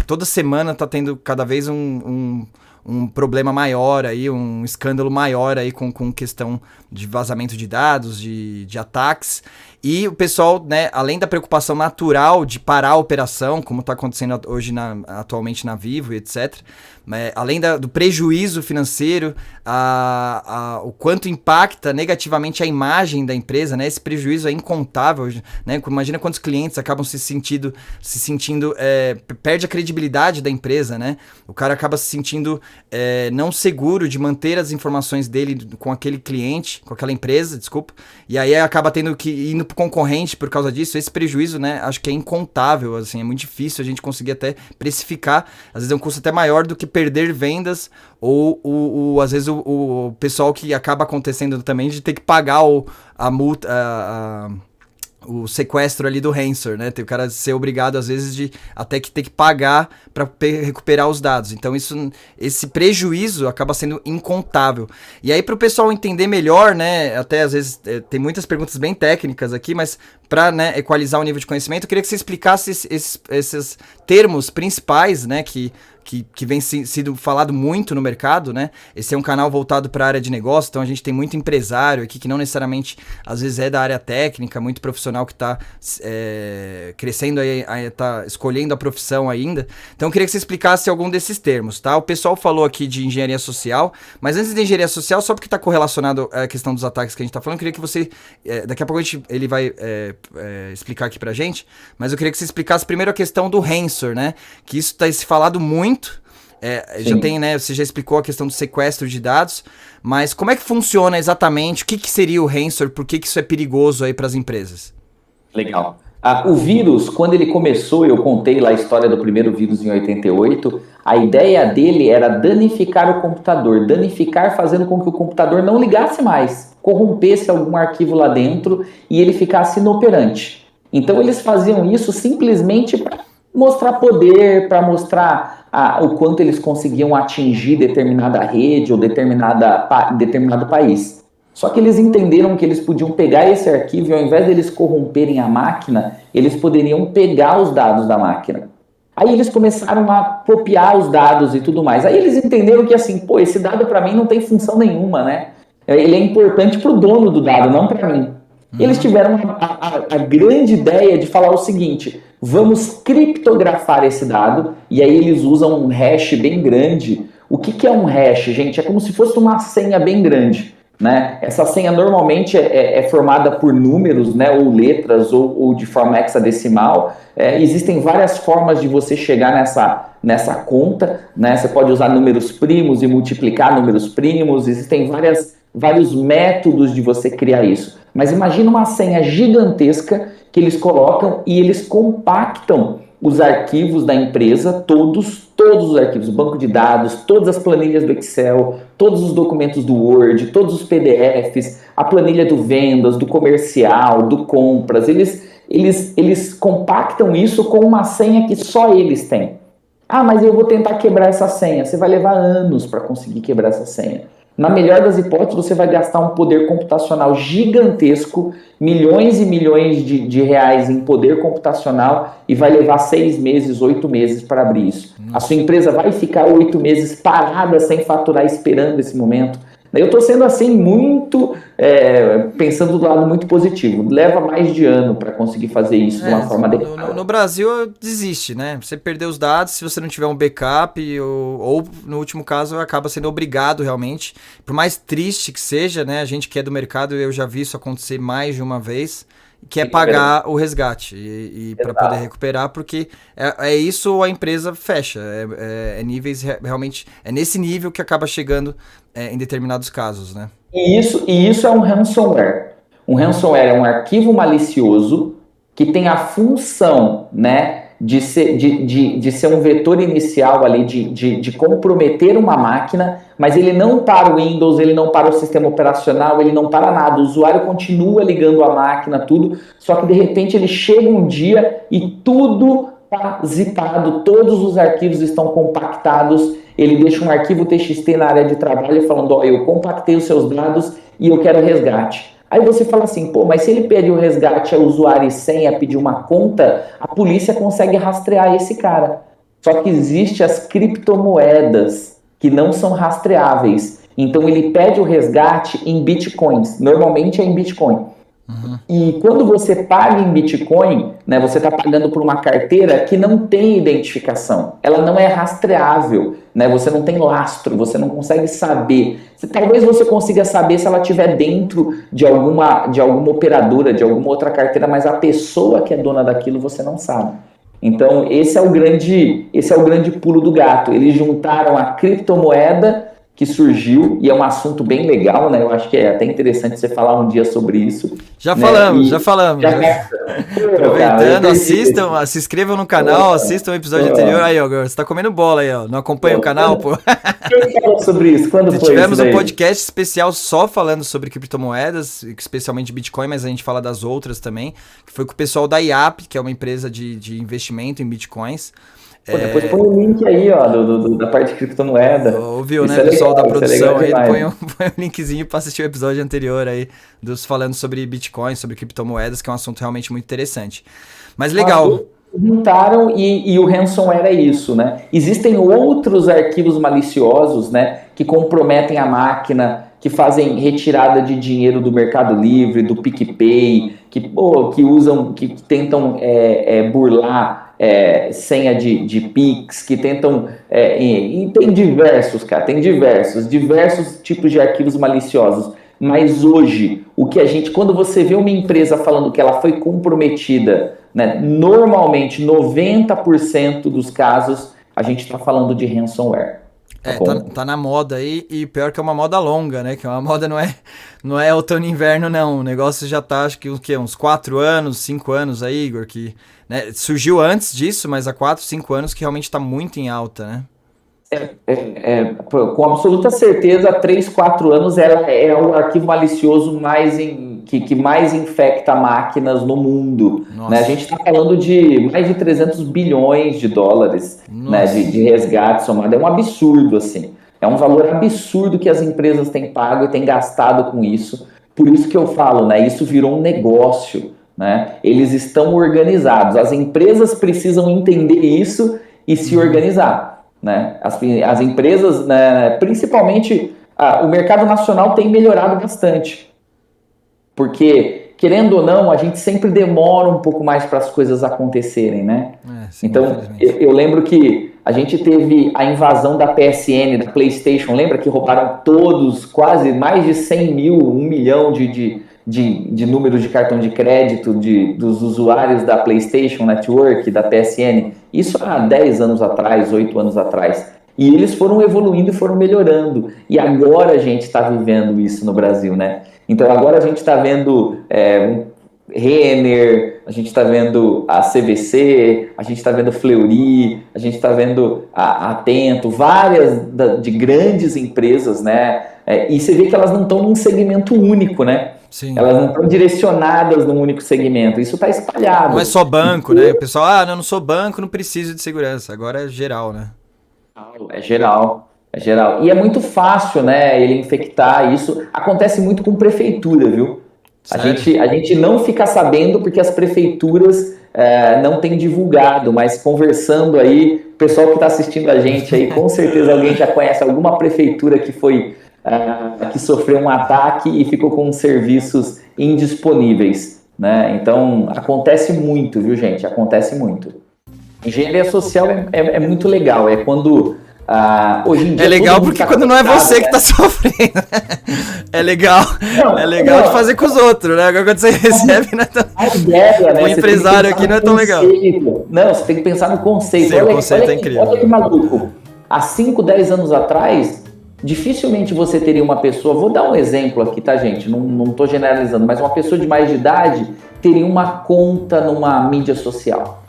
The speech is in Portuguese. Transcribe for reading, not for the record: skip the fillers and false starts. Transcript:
Toda semana tá tendo cada vez um problema maior aí, um escândalo maior aí com questão de vazamento de dados, de ataques. E o pessoal, né, além da preocupação natural de parar a operação, como está acontecendo hoje atualmente na Vivo e etc., além do prejuízo financeiro, o quanto impacta negativamente a imagem da empresa, né? Esse prejuízo é incontável, né? Imagina quantos clientes acabam se sentindo perde a credibilidade da empresa, né? O cara acaba se sentindo não seguro de manter as informações dele com aquele cliente, com aquela empresa, desculpa, e aí acaba tendo que ir pro concorrente por causa disso. Esse prejuízo, né, acho que é incontável, assim, é muito difícil a gente conseguir até precificar, às vezes é um custo até maior do que perder vendas, ou às vezes o pessoal que acaba acontecendo também de ter que pagar a multa, o sequestro ali do ransomware, né? Tem o cara ser obrigado, às vezes, de até que ter que pagar para recuperar os dados. Então, esse prejuízo acaba sendo incontável. E aí, para o pessoal entender melhor, né? Até, às vezes, tem muitas perguntas bem técnicas aqui, mas para, né, equalizar o nível de conhecimento, eu queria que você explicasse esses termos principais, né? Que vem sido falado muito no mercado, né? Esse é um canal voltado para a área de negócio, então a gente tem muito empresário aqui que não necessariamente, às vezes, é da área técnica, muito profissional que está crescendo, está escolhendo a profissão ainda. Então eu queria que você explicasse algum desses termos, tá? O pessoal falou aqui de engenharia social, mas antes de engenharia social, só porque está correlacionado à questão dos ataques que a gente está falando, eu queria que você, daqui a pouco ele vai explicar aqui pra gente, mas eu queria que você explicasse primeiro a questão do ransomware, né? Que isso está se falado muito. Já tem, né? Você já explicou a questão do sequestro de dados, mas como é que funciona exatamente? O que seria o ransomware? Por que isso é perigoso aí para as empresas? Legal. O vírus, quando ele começou, eu contei lá a história do primeiro vírus em 88, a ideia dele era danificar o computador, danificar fazendo com que o computador não ligasse mais, corrompesse algum arquivo lá dentro e ele ficasse inoperante. Então eles faziam isso simplesmente para mostrar poder, para mostrar o quanto eles conseguiam atingir determinada rede ou determinado país. Só que eles entenderam que eles podiam pegar esse arquivo e ao invés de eles corromperem a máquina, eles poderiam pegar os dados da máquina. Aí eles começaram a copiar os dados e tudo mais. Aí eles entenderam que assim, esse dado para mim não tem função nenhuma, né? Ele é importante para o dono do dado, não para mim. Eles tiveram a grande ideia de falar o seguinte: vamos criptografar esse dado, e aí eles usam um hash bem grande. O que é um hash, gente? É como se fosse uma senha bem grande, né? Essa senha normalmente é formada por números, né, ou letras, ou de forma hexadecimal. Existem várias formas de você chegar nessa conta, né? Você pode usar números primos e multiplicar números primos, existem vários métodos de você criar isso. Mas imagina uma senha gigantesca que eles colocam e eles compactam os arquivos da empresa, todos os arquivos, o banco de dados, todas as planilhas do Excel, todos os documentos do Word, todos os PDFs, a planilha do vendas, do comercial, do compras, eles compactam isso com uma senha que só eles têm. Mas eu vou tentar quebrar essa senha. Você vai levar anos para conseguir quebrar essa senha. Na melhor das hipóteses, você vai gastar um poder computacional gigantesco, milhões e milhões de reais em poder computacional e vai levar 6 meses, 8 meses para abrir isso. A sua empresa vai ficar 8 meses parada sem faturar, esperando esse momento. Eu estou sendo assim muito, pensando do lado muito positivo. Leva mais de ano para conseguir fazer isso de uma forma adequada. No Brasil desiste, né? Você perdeu os dados, se você não tiver um backup, ou no último caso acaba sendo obrigado realmente. Por mais triste que seja, né? A gente que é do mercado, eu já vi isso acontecer mais de uma vez, que é pagar o resgate e para poder recuperar, porque é isso ou a empresa fecha. Níveis realmente, é nesse nível que acaba chegando em determinados casos, né? E isso é um ransomware. Um ransomware é um arquivo malicioso que tem a função, né, de ser um vetor inicial ali, de comprometer uma máquina, mas ele não para o Windows, ele não para o sistema operacional, ele não para nada. O usuário continua ligando a máquina, tudo, só que de repente ele chega um dia e tudo está zipado, todos os arquivos estão compactados, ele deixa um arquivo TXT na área de trabalho falando: eu compactei os seus dados e eu quero resgate. Aí você fala assim, pô, mas se ele pede o resgate a usuário e senha, pedir uma conta, a polícia consegue rastrear esse cara. Só que existe as criptomoedas que não são rastreáveis. Então ele pede o resgate em bitcoins. Normalmente é em bitcoin. E quando você paga em Bitcoin, né, você está pagando por uma carteira que não tem identificação, ela não é rastreável, né, você não tem lastro, você não consegue saber. Talvez você consiga saber se ela estiver dentro de alguma operadora, de alguma outra carteira, mas a pessoa que é dona daquilo você não sabe. Então esse é o grande pulo do gato. Eles juntaram a criptomoeda que surgiu, e é um assunto bem legal, né? Eu acho que é até interessante você falar um dia sobre isso. Já né? falamos, já falamos. Aproveitando, Cara, assistam, se inscrevam no canal, assistam o episódio anterior. Aí, ó, você tá comendo bola aí, ó. Não acompanha o canal, pô? Quem falou sobre isso? Quando foi Tivemos isso um podcast especial só falando sobre criptomoedas, especialmente Bitcoin, mas a gente fala das outras também, que foi com o pessoal da IAP, que é uma empresa de investimento em Bitcoins. Pô, depois põe o link aí, ó, da parte de criptomoeda. Ouviu, Isso né, pessoal legal, da produção aí, põe demais. um linkzinho pra assistir o episódio anterior aí, falando sobre Bitcoin, sobre criptomoedas, que é um assunto realmente muito interessante. Mas legal. Juntaram e o ransomware é isso, né? Existem outros arquivos maliciosos, né, que comprometem a máquina, que fazem retirada de dinheiro do Mercado Livre, do PicPay, que usam, que tentam burlar senha de Pix, que tentam... e tem diversos, cara, tem diversos tipos de arquivos maliciosos. Mas hoje, quando você vê uma empresa falando que ela foi comprometida, né, normalmente 90% dos casos a gente está falando de ransomware. Tá na moda aí, e pior que é uma moda longa, né? Que é uma moda, não é outono e inverno, não. O negócio já tá, acho que uns 4 anos, 5 anos aí, Igor, que né, surgiu antes disso, mas há 4, 5 anos que realmente tá muito em alta, né? Com absoluta certeza, 3, 4 anos é o arquivo malicioso que mais infecta máquinas no mundo. Né? A gente está falando de mais de 300 bilhões de dólares, né, de resgate somado. É um absurdo, assim. É um valor absurdo que as empresas têm pago e têm gastado com isso. Por isso que eu falo, né, isso virou um negócio. Né? Eles estão organizados. As empresas precisam entender isso e se organizar. Né? As empresas, né, principalmente o mercado nacional, tem melhorado bastante, porque querendo ou não a gente sempre demora um pouco mais para as coisas acontecerem, né? Sim, então eu lembro que a gente teve a invasão da PSN, da PlayStation, lembra que roubaram todos, quase mais de 100 mil, 1 milhão de números de cartão de crédito dos usuários da PlayStation Network, da PSN, isso há 10 anos atrás, 8 anos atrás. E eles foram evoluindo e foram melhorando. E agora a gente está vivendo isso no Brasil, né? Então agora a gente está vendo Renner, a gente está vendo a CVC, a gente está vendo Fleury, a gente está vendo a Atento, várias de grandes empresas, né? E você vê que elas não estão num segmento único, né? Sim. Elas não estão direcionadas num único segmento. Isso está espalhado. Não é só banco, né? O pessoal, não sou banco, não preciso de segurança. Agora é geral, né? É geral. E é muito fácil, né, ele infectar isso. Acontece muito com prefeitura, viu? A gente não fica sabendo porque as prefeituras não têm divulgado, mas conversando aí, o pessoal que está assistindo a gente aí, com certeza alguém já conhece alguma prefeitura que que sofreu um ataque e ficou com serviços indisponíveis, né? Então, acontece muito, viu, gente? Acontece muito. Engenharia social é muito legal, é quando... hoje em dia é legal porque quando não é você que está sofrendo, é legal, de fazer com os outros, né? Agora quando você recebe, não é tão... A ideia, né? O empresário aqui não é tão legal. Não, você tem que pensar no conceito. Sim, o conceito é incrível. Olha que maluco. Há 5, 10 anos atrás, dificilmente você teria uma pessoa... Vou dar um exemplo aqui, tá, gente? Não estou generalizando, mas uma pessoa de mais de idade teria uma conta numa mídia social.